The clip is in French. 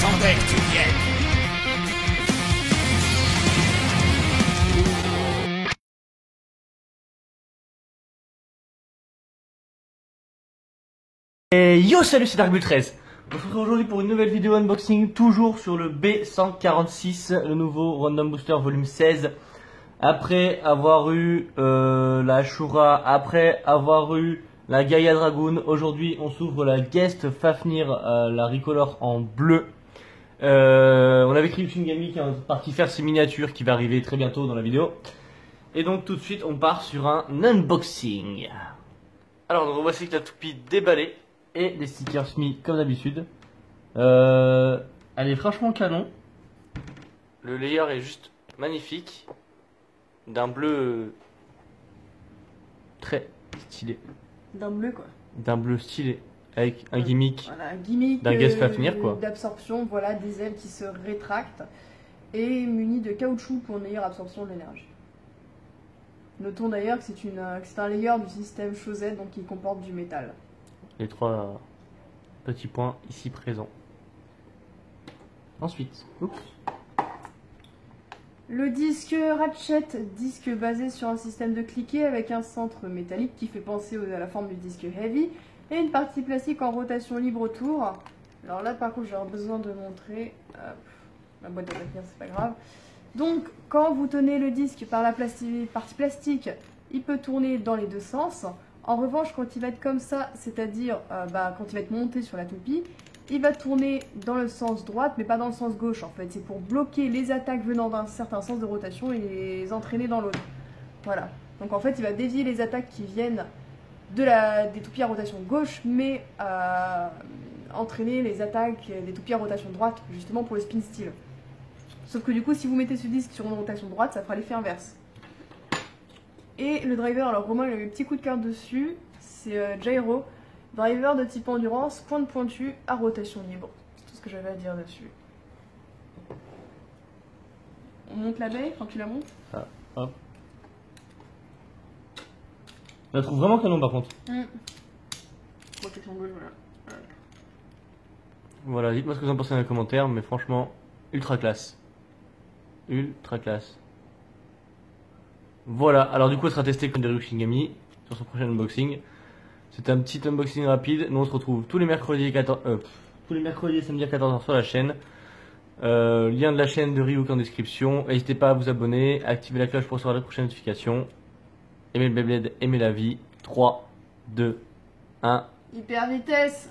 J'attendais que tu viennes. Et yo, salut, c'est Darkbull13. On se retrouve aujourd'hui pour une nouvelle vidéo unboxing, toujours sur le B146, le nouveau Random Booster volume 16. Après avoir eu la Ashura, après avoir eu la Gaia Dragoon, aujourd'hui on s'ouvre la Guest Fafnir, la Recolor en bleu. On avait écrit Shingami qui est parti faire ses miniatures, qui va arriver très bientôt dans la vidéo. Et donc tout de suite on part sur un unboxing. Alors donc voici la toupie déballée et des stickers mis comme d'habitude. Elle est franchement canon. Le layer est juste magnifique. D'un bleu très stylé. D'un bleu quoi. D'un bleu stylé. Avec un gimmick. Voilà, un gimmick d'un Guest Fafnir quoi. D'absorption, voilà, des ailes qui se rétractent et munies de caoutchouc pour une meilleure absorption de l'énergie. Notons d'ailleurs que c'est un layer du système Chauset, donc qui comporte du métal. Les trois petits points ici présents. Ensuite, oups. Le disque Ratchet, disque basé sur un système de cliquet avec un centre métallique qui fait penser à la forme du disque Heavy et une partie plastique en rotation libre autour. Alors là par contre j'aurais besoin de montrer, la boîte à papier c'est pas grave. Donc quand vous tenez le disque par la partie plastique, il peut tourner dans les deux sens. En revanche quand il va être comme ça, c'est-à-dire quand il va être monté sur la toupie, il va tourner dans le sens droit, mais pas dans le sens gauche en fait. C'est pour bloquer les attaques venant d'un certain sens de rotation et les entraîner dans l'autre. Voilà. Donc en fait, il va dévier les attaques qui viennent des toupies à rotation gauche, mais entraîner les attaques des toupies à rotation droite, justement pour le spin steel. Sauf que du coup, si vous mettez ce disque sur une rotation droite, ça fera l'effet inverse. Et le driver, alors Romain il a eu un petit coup de cœur dessus, c'est Gyro. Driver de type endurance, pointe pointue à rotation libre. C'est tout ce que j'avais à dire dessus. On monte l'abeille quand tu la montes. Ah, hop. Je la trouve vraiment canon par contre. Protection gauche, voilà. Voilà, dites-moi ce que vous en pensez dans les commentaires, mais franchement, ultra classe. Ultra classe. Voilà, alors du coup, elle sera testée comme Daru Shingami sur son prochain unboxing. C'était un petit unboxing rapide. Nous on se retrouve tous les mercredis et samedis à 14h sur la chaîne. Lien de la chaîne de Ryuk en description. N'hésitez pas à vous abonner, à activer la cloche pour recevoir les prochaines notifications. Aimez le Beyblade, aimez la vie. 3, 2, 1. Hyper vitesse.